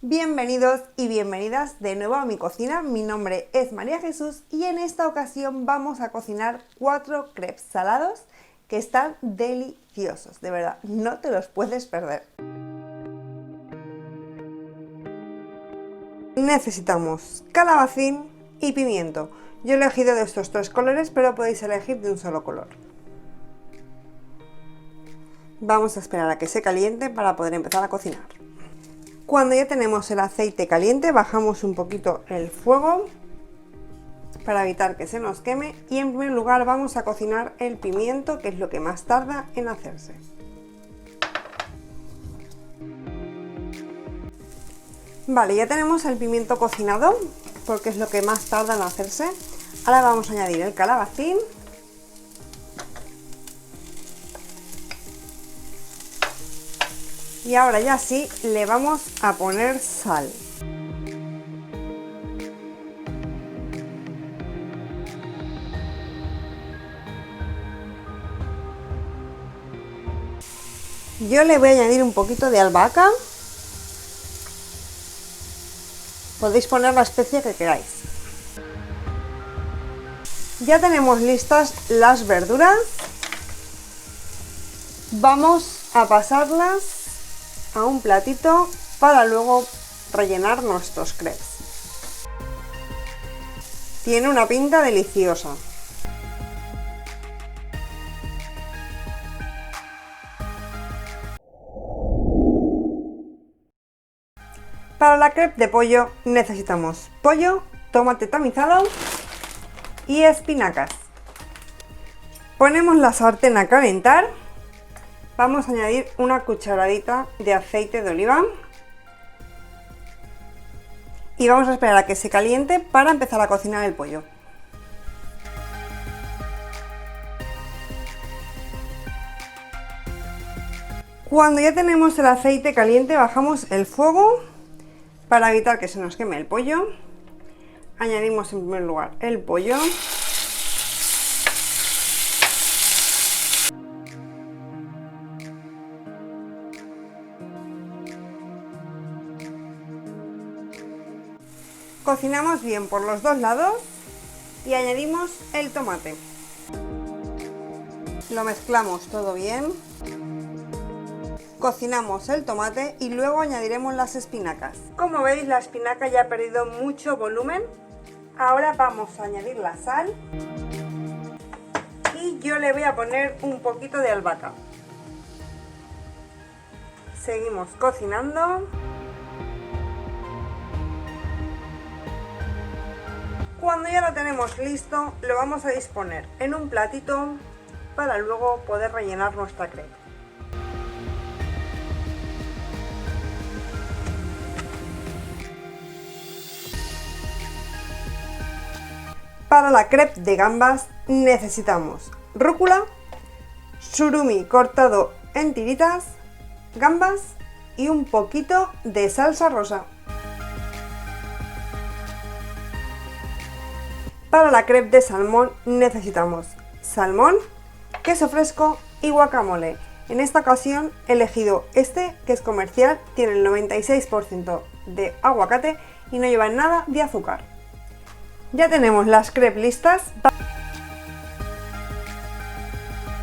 Bienvenidos y bienvenidas de nuevo a mi cocina. Mi nombre es María Jesús y en esta ocasión vamos a cocinar 4 crepes salados que están deliciosos, de verdad, no te los puedes perder. Necesitamos calabacín y pimiento. Yo he elegido de estos 3 colores, pero podéis elegir de un solo color. Vamos a esperar a que se caliente para poder empezar a cocinar. Cuando ya tenemos el aceite caliente, bajamos un poquito el fuego para evitar que se nos queme y en primer lugar vamos a cocinar el pimiento, que es lo que más tarda en hacerse. Vale, ya tenemos el pimiento cocinado porque es lo que más tarda en hacerse. Ahora vamos a añadir el calabacín. Y ahora ya sí le vamos a poner sal. Yo le voy a añadir un poquito de albahaca. Podéis poner la especia que queráis. Ya tenemos listas las verduras. Vamos a pasarlas a un platito para luego rellenar nuestros crepes. Tiene una pinta deliciosa. Para la crepe de pollo necesitamos pollo, tomate tamizado y espinacas. Ponemos la sartén a calentar. Vamos a añadir una cucharadita de aceite de oliva y vamos a esperar a que se caliente para empezar a cocinar el pollo. Cuando ya tenemos el aceite caliente, bajamos el fuego para evitar que se nos queme el pollo. Añadimos en primer lugar el pollo. Cocinamos bien por los dos lados y añadimos el tomate. Lo mezclamos todo bien. Cocinamos el tomate y luego añadiremos las espinacas. Como veis, la espinaca ya ha perdido mucho volumen. Ahora vamos a añadir la sal y yo le voy a poner un poquito de albahaca. Seguimos cocinando. Cuando ya lo tenemos listo, lo vamos a disponer en un platito para luego poder rellenar nuestra crepe. Para la crepe de gambas necesitamos rúcula, surumi cortado en tiritas, gambas y un poquito de salsa rosa. Para la crepe de salmón necesitamos salmón, queso fresco y guacamole. En esta ocasión he elegido este, que es comercial, tiene el 96% de aguacate y no lleva nada de azúcar. Ya tenemos las crepes listas.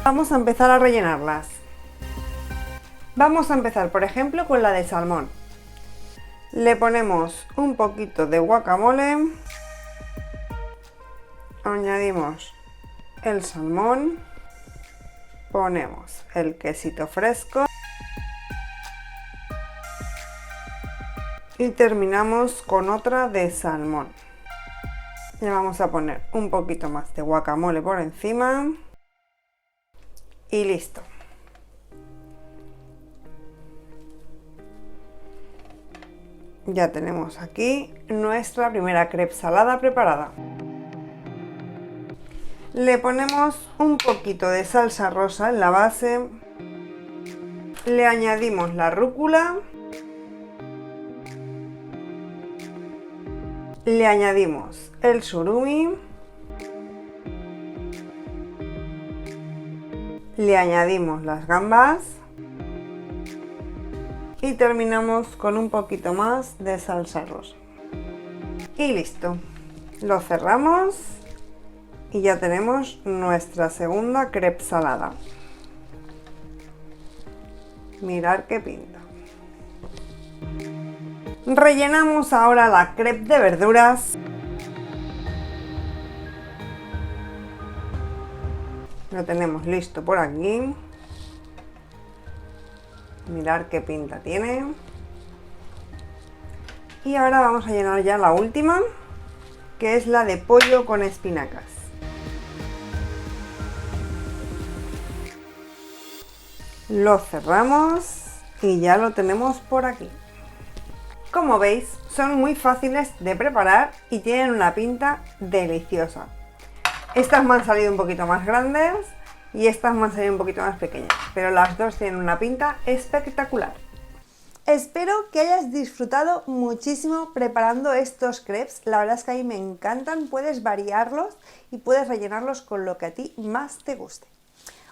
Vamos a empezar a rellenarlas. Vamos a empezar, por ejemplo, con la de salmón. Le ponemos un poquito de guacamole. Añadimos el salmón, ponemos el quesito fresco y terminamos con otra de salmón. Le vamos a poner un poquito más de guacamole por encima y listo. Ya tenemos aquí nuestra primera crepe salada preparada. Le ponemos un poquito de salsa rosa en la base, le añadimos la rúcula, le añadimos el surumi, le añadimos las gambas y terminamos con un poquito más de salsa rosa. Y listo, lo cerramos y ya tenemos nuestra segunda crepe salada. Mirad qué pinta. Rellenamos ahora la crepe de verduras. Lo tenemos listo por aquí. Mirad qué pinta tiene. Y ahora vamos a llenar ya la última, que es la de pollo con espinacas. Lo cerramos y ya lo tenemos por aquí. Como veis, son muy fáciles de preparar y tienen una pinta deliciosa. Estas me han salido un poquito más grandes y estas me han salido un poquito más pequeñas, pero las dos tienen una pinta espectacular. Espero que hayas disfrutado muchísimo preparando estos crepes. La verdad es que a mí me encantan, puedes variarlos y puedes rellenarlos con lo que a ti más te guste.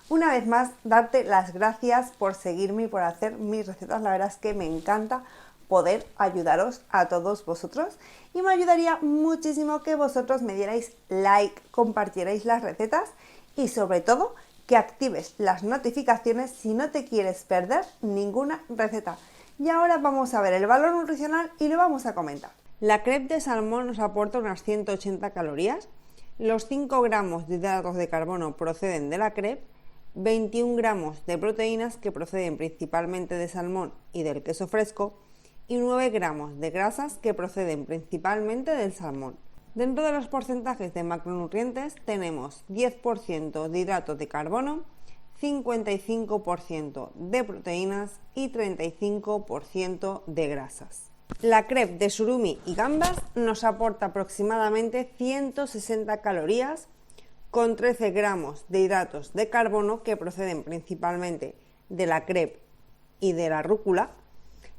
Una vez más, darte las gracias por seguirme y por hacer mis recetas. La verdad es que me encanta poder ayudaros a todos vosotros y me ayudaría muchísimo que vosotros me dierais like, compartierais las recetas y sobre todo que actives las notificaciones si no te quieres perder ninguna receta. Y ahora vamos a ver el valor nutricional y lo vamos a comentar. La crepe de salmón nos aporta unas 180 calorías, los 5 gramos de hidratos de carbono proceden de la crepe, 21 gramos de proteínas que proceden principalmente de salmón y del queso fresco y 9 gramos de grasas que proceden principalmente del salmón. Dentro de los porcentajes de macronutrientes tenemos 10% de hidratos de carbono, 55% de proteínas y 35% de grasas. La crepe de surumi y gambas nos aporta aproximadamente 160 calorías con 13 gramos de hidratos de carbono que proceden principalmente de la crepe y de la rúcula,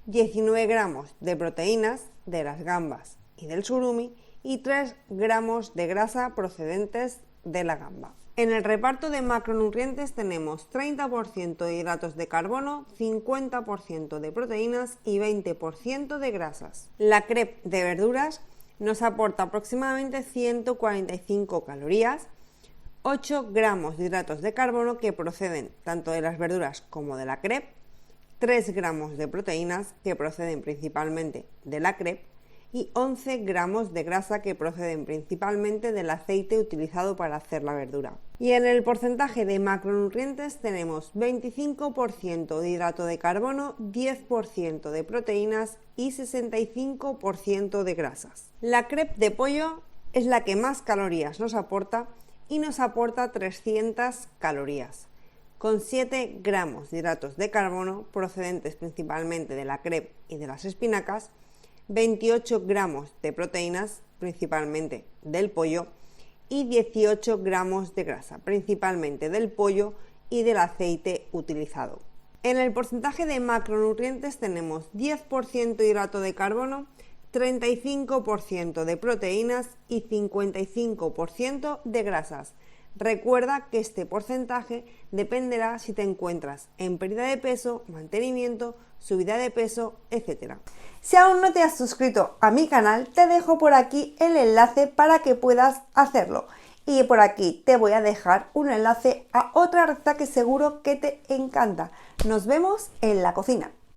19 gramos de proteínas de las gambas y del surumi y 3 gramos de grasa procedentes de la gamba. En el reparto de macronutrientes tenemos 30% de hidratos de carbono, 50% de proteínas y 20% de grasas. La crepe de verduras nos aporta aproximadamente 145 calorías, 8 gramos de hidratos de carbono que proceden tanto de las verduras como de la crepe, 3 gramos de proteínas que proceden principalmente de la crepe y 11 gramos de grasa que proceden principalmente del aceite utilizado para hacer la verdura. Y en el porcentaje de macronutrientes tenemos 25% de hidrato de carbono, 10% de proteínas y 65% de grasas. La crepe de pollo es la que más calorías nos aporta y nos aporta 300 calorías, con 7 gramos de hidratos de carbono procedentes principalmente de la crepe y de las espinacas, 28 gramos de proteínas, principalmente del pollo, y 18 gramos de grasa, principalmente del pollo y del aceite utilizado. En el porcentaje de macronutrientes tenemos 10% de hidrato de carbono, 35% de proteínas y 55% de grasas. Recuerda que este porcentaje dependerá si te encuentras en pérdida de peso, mantenimiento, subida de peso, etc. Si aún no te has suscrito a mi canal, te dejo por aquí el enlace para que puedas hacerlo. Y por aquí te voy a dejar un enlace a otra receta que seguro que te encanta. Nos vemos en la cocina.